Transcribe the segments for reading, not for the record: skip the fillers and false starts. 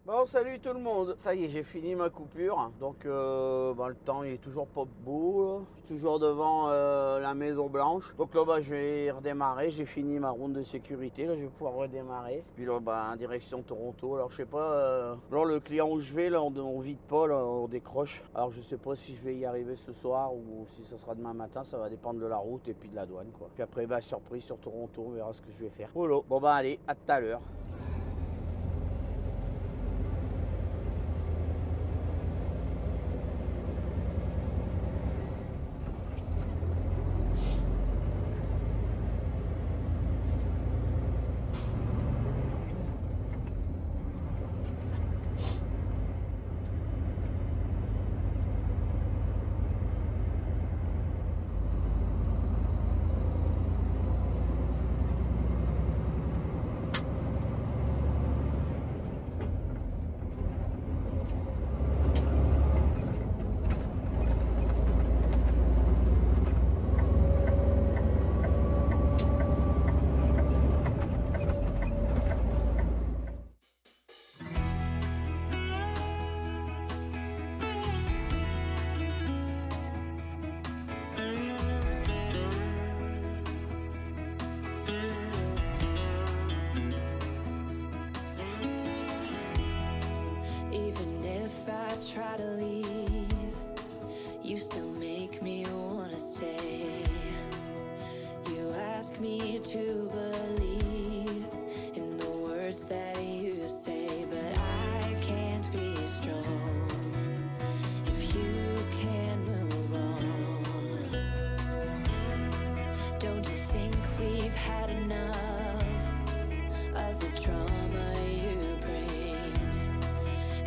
Bon, salut tout le monde. Ça y est, j'ai fini ma coupure. Donc, le temps il est toujours pas beau. Là. Je suis toujours devant la Maison Blanche. Donc là, je vais redémarrer. J'ai fini ma ronde de sécurité. Là, je vais pouvoir redémarrer. Puis là, en direction Toronto. Alors, je sais pas. Alors, le client où je vais, là, on vide pas, là, on décroche. Alors, je sais pas si je vais y arriver ce soir ou si ça sera demain matin. Ça va dépendre de la route et puis de la douane, quoi. Puis après, surprise sur Toronto. On verra ce que je vais faire. Voilà. Bon, allez, à tout à l'heure. Try to leave, you still make me wanna stay. You ask me to believe in the words that you say, but I can't be strong if you can't move on. Don't you think we've had enough of the trauma you bring?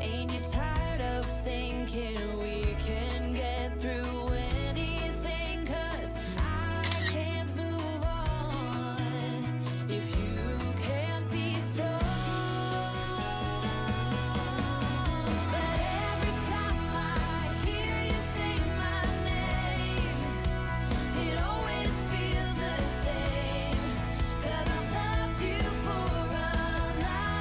Ain't you tired of thinking we can get through anything? 'Cause I can't move on if you can't be strong. But every time I hear you say my name, it always feels the same. 'Cause I've loved you for a lifetime.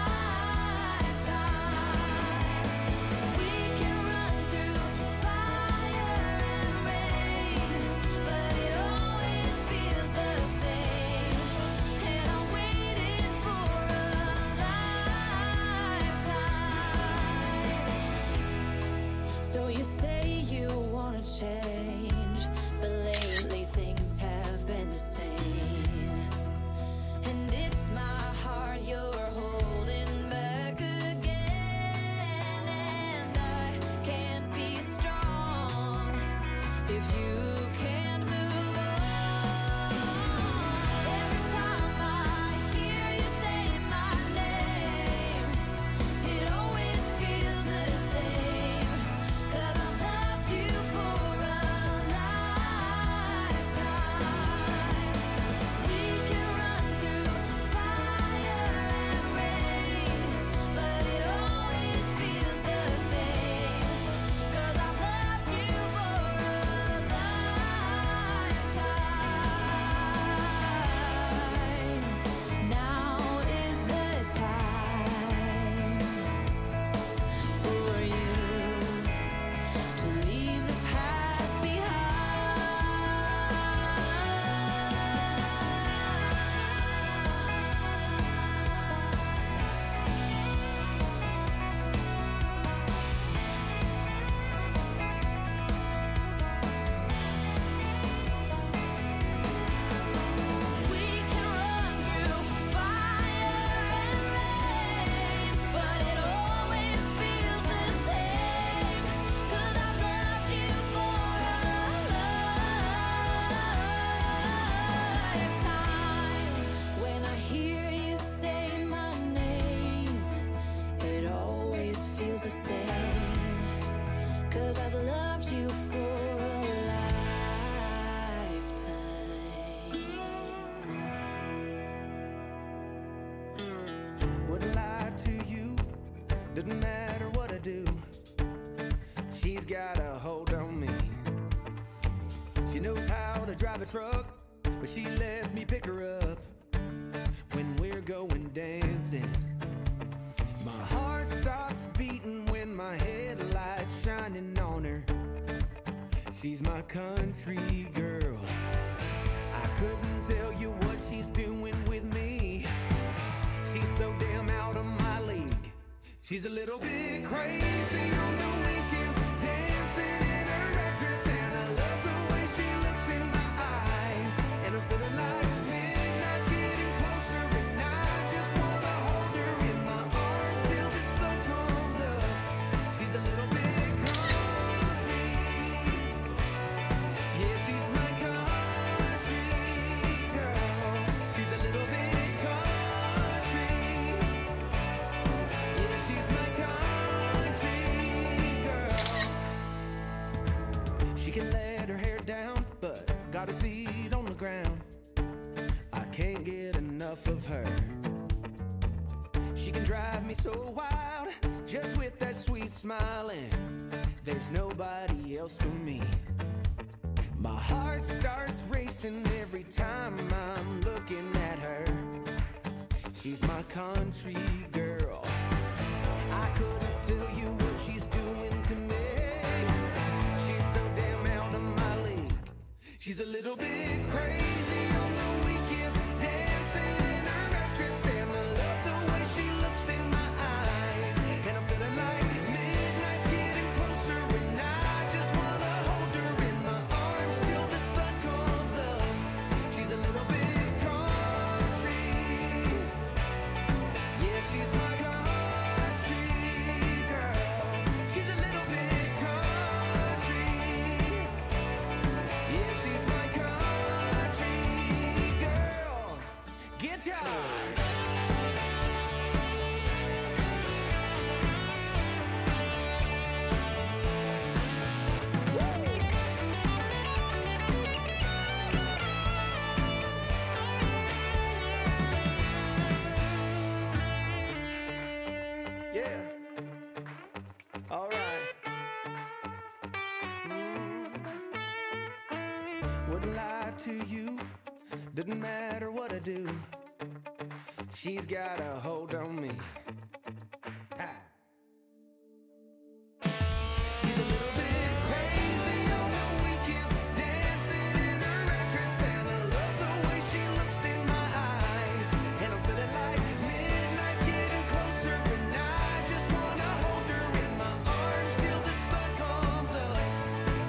We can run through fire and rain, but it always feels the same. And I'm waiting for a lifetime. So you say you wanna change, but lately things have been the same. And it's my heart you're holding back again. And I can't be strong if you can't move on. Every time I hear you say my name, it always feels the same. 'Cause I've loved you for a lifetime. We can run through fire and rain, but it always feels the same. 'Cause I've loved you for a lifetime. Now is the time for you to leave the past We can run through fire and rain, but it always feels the same. 'Cause I've loved you for a lifetime. When I hear you say my name, it always feels the same. 'Cause I've loved you for a lifetime. Wouldn't lie to you, doesn't matter what I do. She's got a hold on me. She knows how to drive a truck, but she lets me pick her up when we're going dancing. My heart stops She's my country girl. I couldn't tell you what she's doing with me. She's so damn out of my league. She's a little bit crazy on the weekends, dancing in her red dress, and I love the way she looks in my eyes. And I'm feeling like midnight's getting closer, and I just wanna hold her in my arms till the sun comes up. She's a little bit country. Yeah, she's my country girl. She's a little bit country. Yeah, she's my country girl. She can let her hair down, but got her feet on the ground. I can't get enough of her. She can drive me so wild, just with that sweet smile, and there's nobody else for me. My heart starts racing every time I'm looking at her. She's my country girl. I couldn't tell you what she's doing to me. She's so damn out of my league. She's a little bit crazy on the weekends, dancing in her red dress, and I love the way she looks in my eyes. And I'm feeling like midnight's getting closer, and I just wanna hold her in my arms till the sun comes up. She's a little bit country. Yeah, she's my country girl. She's a little bit country. Yeah, she's my country girl. Guitar. Yeah. All right. Wouldn't lie to you. Doesn't matter what I do. She's got a hold on me. Ha. She's a little bit crazy on the weekends, dancing in her red dress, and I love the way she looks in my eyes. And I'm feeling like midnight's getting closer, and I just wanna hold her in my arms till the sun comes up.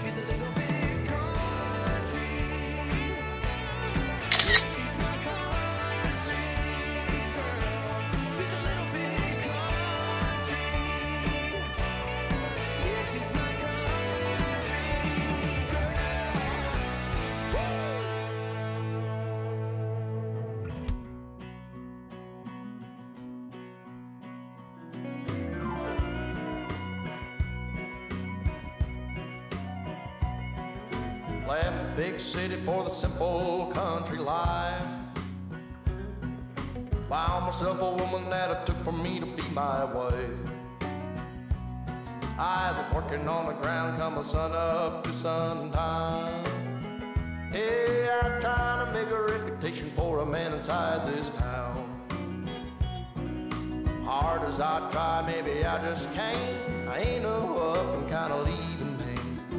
She's a little bit country. Yeah, she's my country girl. She's a little bit country. Yeah, she's my country girl. Woo! Left the big city for the simple country life. Found myself a woman that it took for me to be my wife. I was working on the ground, come the sun up to sundown. Hey, I'm trying to make a reputation for a man inside this town. Hard as I try, maybe I just can't. I ain't no up and kind of leaving me.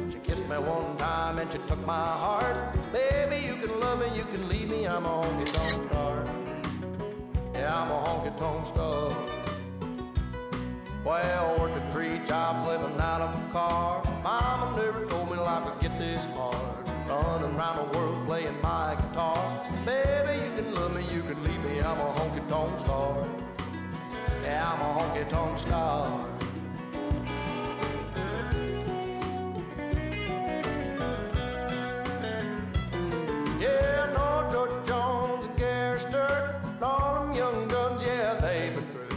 She kissed me one time and she took my heart. Baby, you can love me, you can leave me. I'm a honky-tonk star. Yeah, I'm a honky-tonk star. Well, working 3 jobs, living out of a car. Mama never told me life would get this hard. Running around the world playing my guitar. Baby, you can love me, you can leave me. I'm a honky-tonk star. Yeah, I'm a honky-tonk star. Yeah, I know George Jones and Gary Sturt, and all them young guns, yeah, they've been through.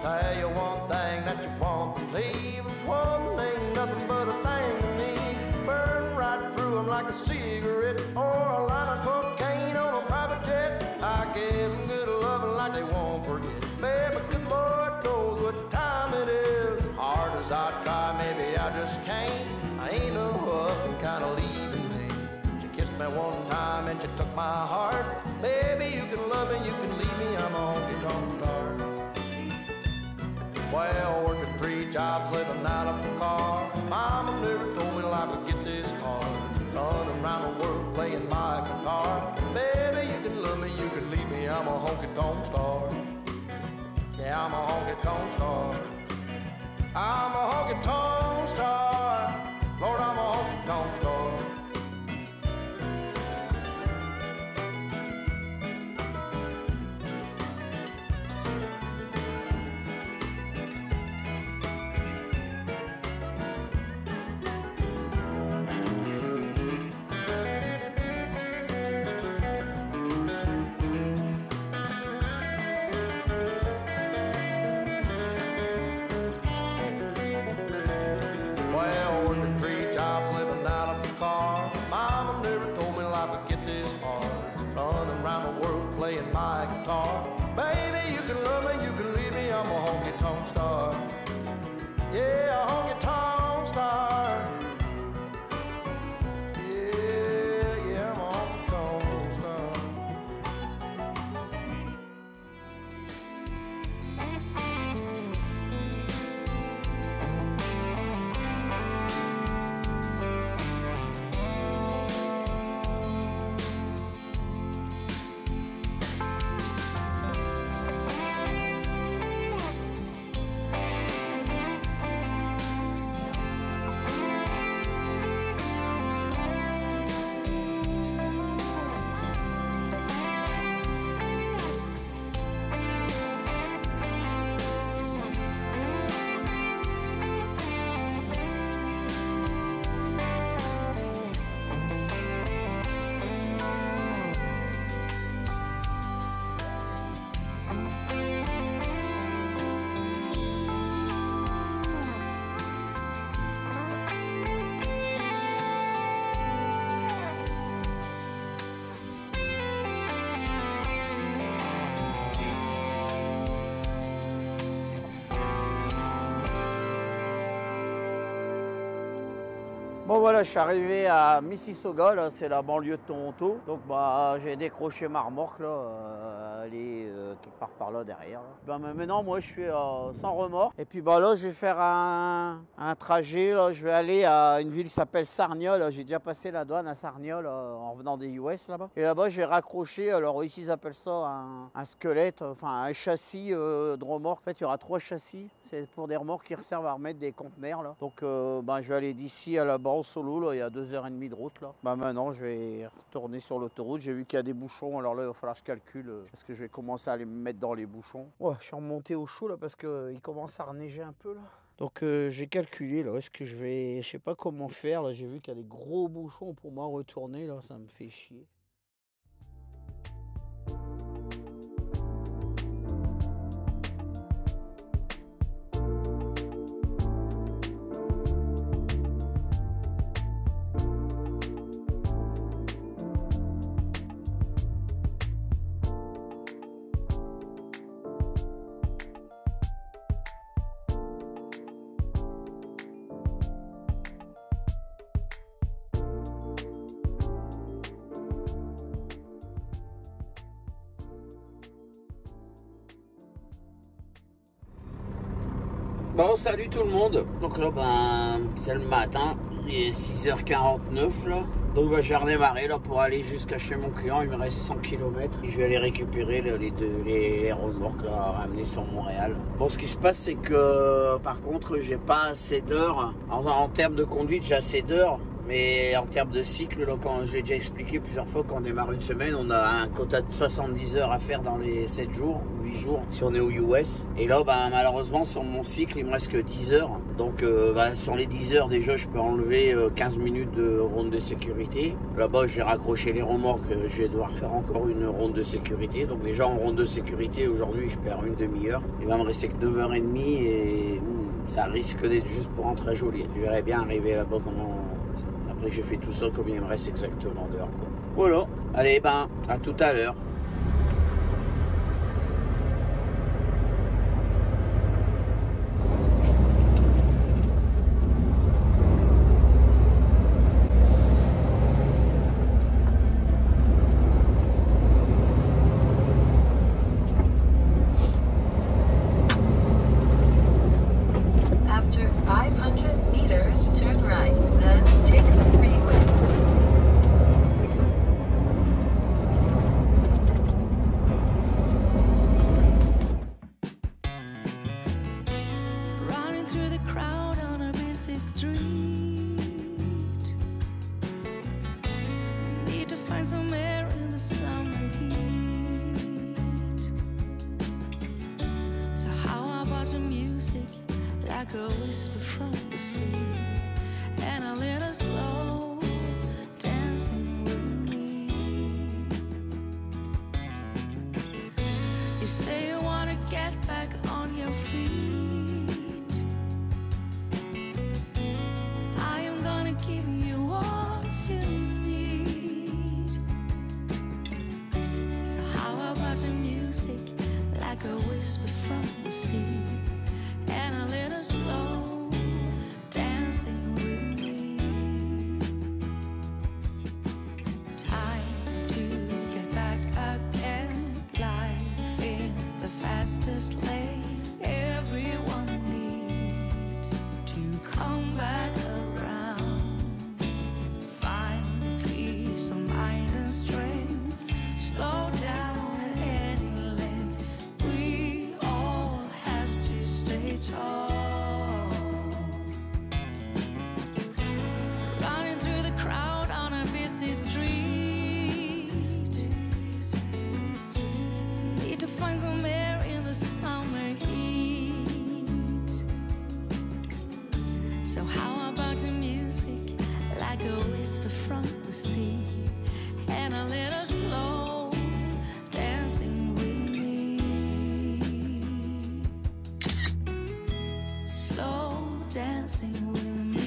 Tell you one thing that you won't believe. A woman ain't nothing but a thing to me. Burn right through 'em like a cigarette, or a line of cocaine on a private jet. I give 'em good loving like they won't forget. Baby, good Lord knows what time it is. Hard as I try, maybe I just can't. I ain't no up and kind of leaving me. She kissed me one time and she took my heart. Baby, you can love me, you can leave me. I'm a honky-tonk star. Well, working 3 jobs, living out of a car. Mama never told me life would get this hard. honky-tonk star. Yeah, I'm a honky-tonk star. I'm a honky-tonk star. Lord, I'm a honky-tonk star. Well, working 3 jobs, living out of a car. Mama never told me life would get this hard. Running around the world playing my guitar. Baby, you can love me, you can leave me, I'm a honky-tonk star. Yeah, a honky-tonk star. Yeah, I'm a honky-tonk star. Bon voilà, je suis arrivé à Mississauga, là, c'est la banlieue de Toronto. Donc bah j'ai décroché ma remorque là, elle est quelque part par là derrière. Là. Ben, maintenant moi je suis sans remorque. Et puis bah là je vais faire un trajet, là, je vais aller à une ville qui s'appelle Sarnia. J'ai déjà passé la douane à Sarnia là, en revenant des US là-bas. Et là-bas je vais raccrocher, alors ici ils appellent ça un squelette, enfin un châssis de remorque. En fait il y aura 3 châssis, c'est pour des remorques qui servent à remettre des conteneurs là. Donc ben, je vais aller d'ici à là-bas en solo, là, il y a 2h30 de route là. Bah maintenant je vais retourner sur l'autoroute, j'ai vu qu'il y a des bouchons, alors là il va falloir que je calcule parce que je vais commencer à aller me mettre dans les bouchons. Ouais, je suis remonté au chaud là parce qu'il commence à reneiger un peu là. Donc j'ai calculé là, est-ce que je vais, je sais pas comment faire là, j'ai vu qu'il y a des gros bouchons pour moi retourner là, ça me fait chier. Bon, salut tout le monde. Donc là, ben, c'est le matin, il est 6h49 là. Donc ben, je vais redémarrer là pour aller jusqu'à chez mon client. Il me reste 100 km. Je vais aller récupérer les remorques là, à ramener sur Montréal. Bon, ce qui se passe, c'est que par contre, j'ai pas assez d'heures. En termes de conduite, j'ai assez d'heures. Mais en termes de cycle, là, quand j'ai déjà expliqué plusieurs fois, quand on démarre une semaine, on a un quota de 70 heures à faire dans les 7 jours, 8 jours, si on est aux US. Et là, ben, malheureusement, sur mon cycle, il me reste que 10 heures. Donc, ben, sur les 10 heures, déjà, je peux enlever 15 minutes de ronde de sécurité. Là-bas, je vais raccrocher les remorques. Je vais devoir faire encore une ronde de sécurité. Donc, déjà, en ronde de sécurité, aujourd'hui, je perds une demi-heure. Il va me rester que 9h30 et ça risque d'être juste pour rentrer à Joliette. Je verrai bien arriver là-bas comment... Après que j'ai fait tout ça, combien il me reste exactement d'heures. Voilà, allez, ben, à tout à l'heure. After 500 meters, turn right, then take the freeway. busy street. Need to find some air in the summer heat. So how about the music, like a whisper from the sea, and a little slow dancing with me. You say you wanna get back on your feet. I am gonna give you what you need. So how about the music, like a whisper from the sea, and a little slow dancing with me. Time to get back again. Life in the fastest lane. Everyone needs to come back around. Find peace of mind and strength. Slow down at any length. We all have to stay tall. Running through the crowd on a busy street. Need to find some air in the summer heat. So how about the music, like a whisper from the sea, and a little slow dancing with me. Slow dancing with me.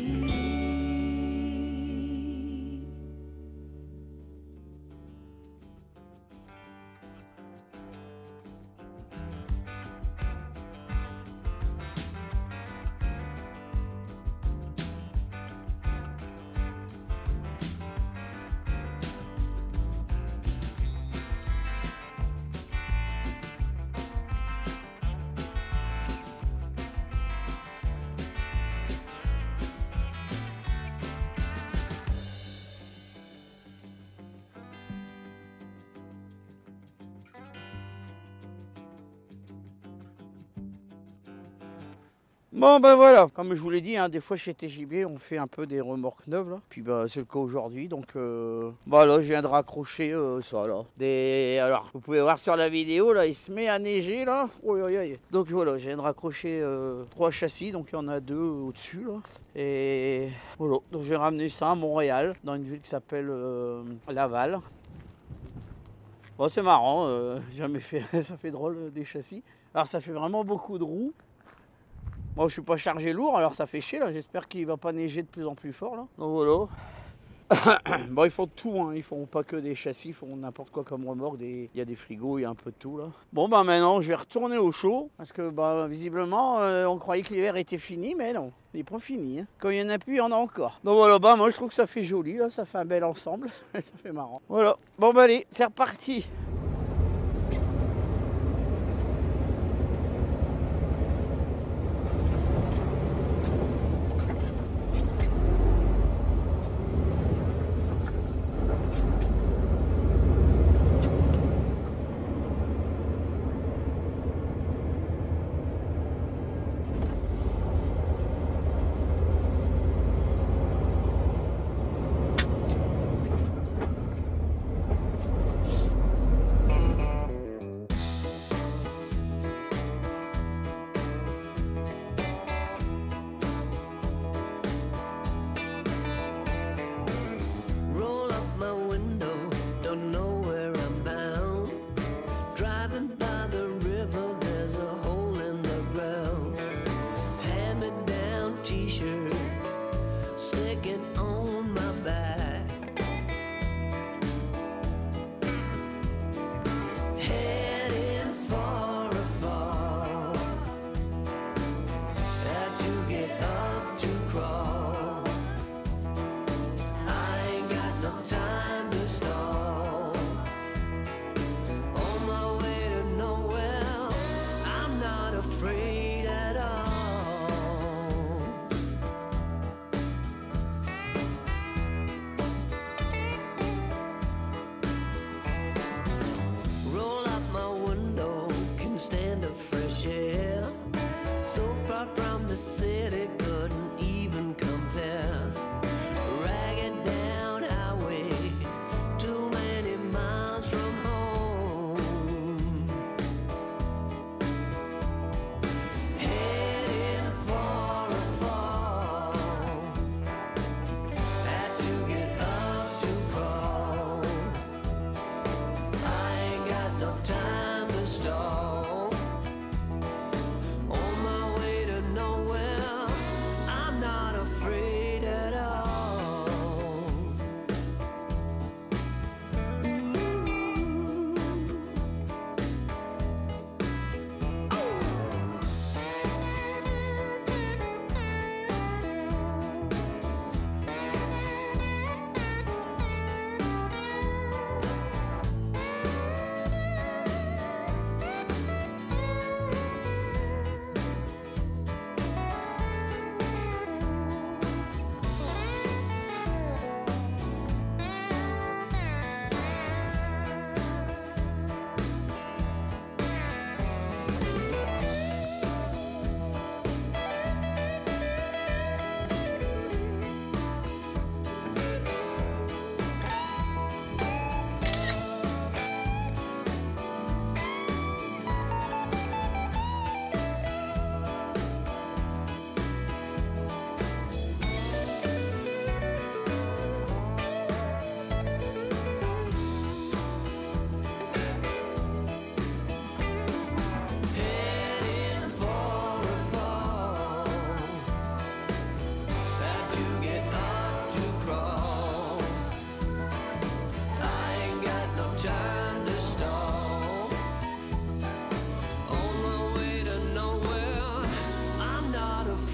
Bon ben voilà, comme je vous l'ai dit, hein, des fois chez TJB on fait un peu des remorques neuves là. Puis bah c'est le cas aujourd'hui, donc bah là je viens de raccrocher ça là. Alors vous pouvez voir sur la vidéo là, il se met à neiger là. Oh, oh, oh. Donc voilà, je viens de raccrocher 3 châssis, donc il y en a 2 au-dessus là. Et voilà, donc j'ai ramené ça à Montréal, dans une ville qui s'appelle Laval. Bon c'est marrant, jamais fait, ça fait drôle des châssis. Alors ça fait vraiment beaucoup de roues. Moi, je suis pas chargé lourd, alors ça fait chier là. J'espère qu'il va pas neiger de plus en plus fort là. Donc voilà. Bon, ils font tout, hein. Ils font pas que des châssis, ils font n'importe quoi comme remorque. Il y a des frigos, il y a un peu de tout là. Bon, bah maintenant, je vais retourner au chaud parce que bah visiblement, on croyait que l'hiver était fini, mais non, il n'est pas fini. Hein. Quand il y en a plus, il y en a encore. Donc voilà, bah moi je trouve que ça fait joli là, ça fait un bel ensemble, ça fait marrant. Voilà. Bon bah allez, c'est reparti. stand of fresh air. So far from the city, couldn't even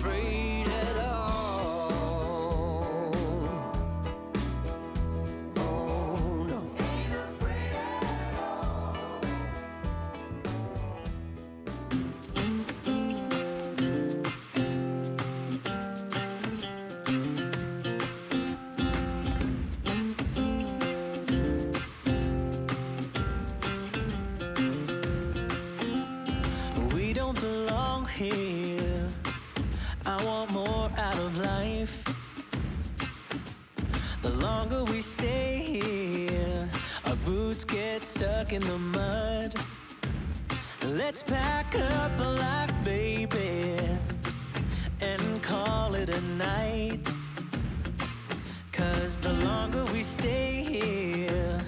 afraid at all. Oh no. Ain't afraid at all. We don't belong here. I want more out of life. The longer we stay here, our boots get stuck in the mud. Let's pack up a life, baby, and call it a night. 'Cause the longer we stay here,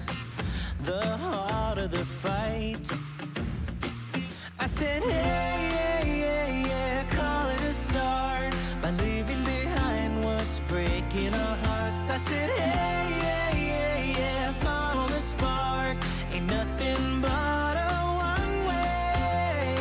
the harder the fight. I said, hey, yeah, yeah, yeah, call it a start by leaving behind what's breaking our hearts. I said, hey, yeah, yeah, yeah, follow the spark. Ain't nothing but a one way.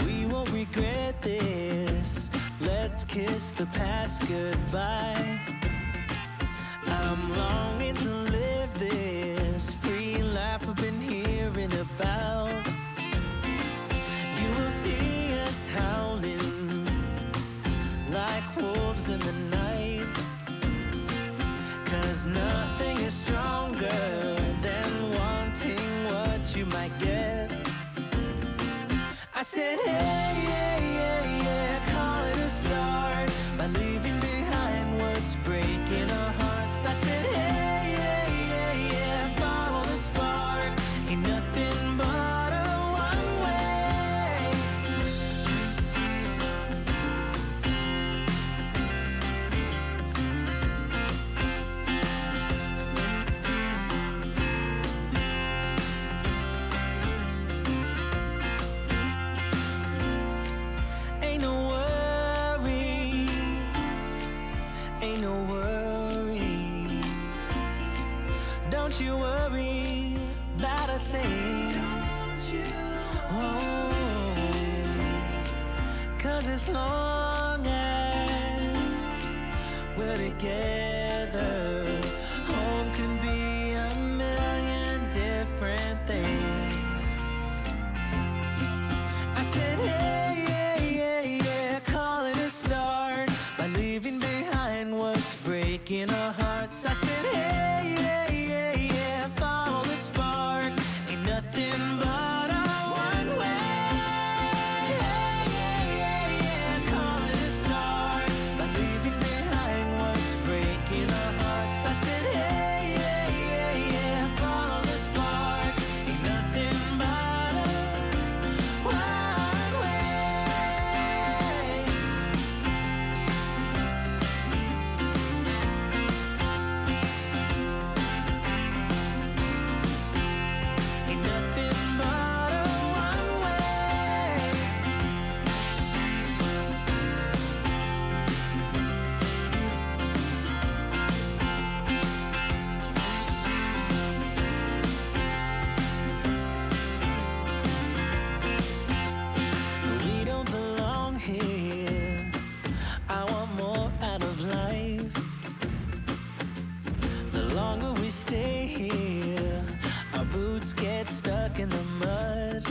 We won't regret this. Let's kiss the past goodbye. I'm longing to live this free life I've been hearing about. You will see us howling like wolves in the night. 'Cause nothing is stronger than wanting what you might get. I said, hey, yeah, yeah, yeah, call it a start by leaving behind what's breaking our hearts. I said, hey, yeah, yeah, yeah, follow the spark. Ain't nothing but a one way. Ain't no worries, ain't no worries. Don't you worry about a thing. Don't you? Oh, 'cause as long as we're together, home can be a million different things. I said, hey, yeah, yeah, yeah, call it a start by leaving behind what's breaking our hearts. I said, hey, yeah, yeah, yeah, follow the spark. Ain't nothing but a one way. Yeah, yeah, yeah, yeah, call it a start by leaving behind what's breaking our hearts. I said, hey, yeah, yeah, yeah, follow the spark. Ain't nothing but a one way. Ain't nothing but a one way. We don't belong here. I want more out of life. The longer we stay here, our boots get stuck in the mud.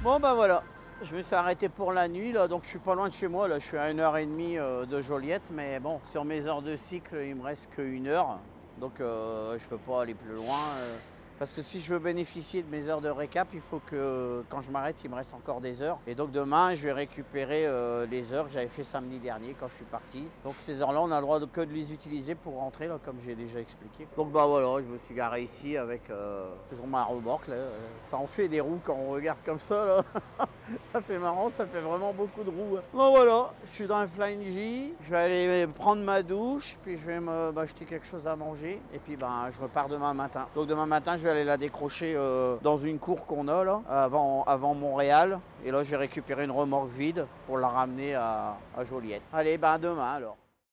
Bon ben voilà, je me suis arrêté pour la nuit là, donc je suis pas loin de chez moi là, je suis à 1h30 de Joliette, mais bon, sur mes heures de cycle, il me reste que 1 heure, donc je peux pas aller plus loin. Parce que si je veux bénéficier de mes heures de récap, il faut que quand je m'arrête, il me reste encore des heures. Et donc demain, je vais récupérer les heures que j'avais fait samedi dernier quand je suis parti. Donc ces heures-là, on a le droit que de les utiliser pour rentrer, là, comme j'ai déjà expliqué. Donc bah voilà, je me suis garé ici avec toujours ma remorque. Là. Ça en fait des roues quand on regarde comme ça. Là. Ça fait marrant, ça fait vraiment beaucoup de roues. Bon voilà, je suis dans un Flying J. Je vais aller prendre ma douche, puis je vais m'acheter quelque chose à manger. Et puis je repars demain matin. Donc demain matin, je vais aller la décrocher dans une cour qu'on a là, avant Montréal. Et là, je vais récupérer une remorque vide pour la ramener à Joliette. Allez, à demain alors.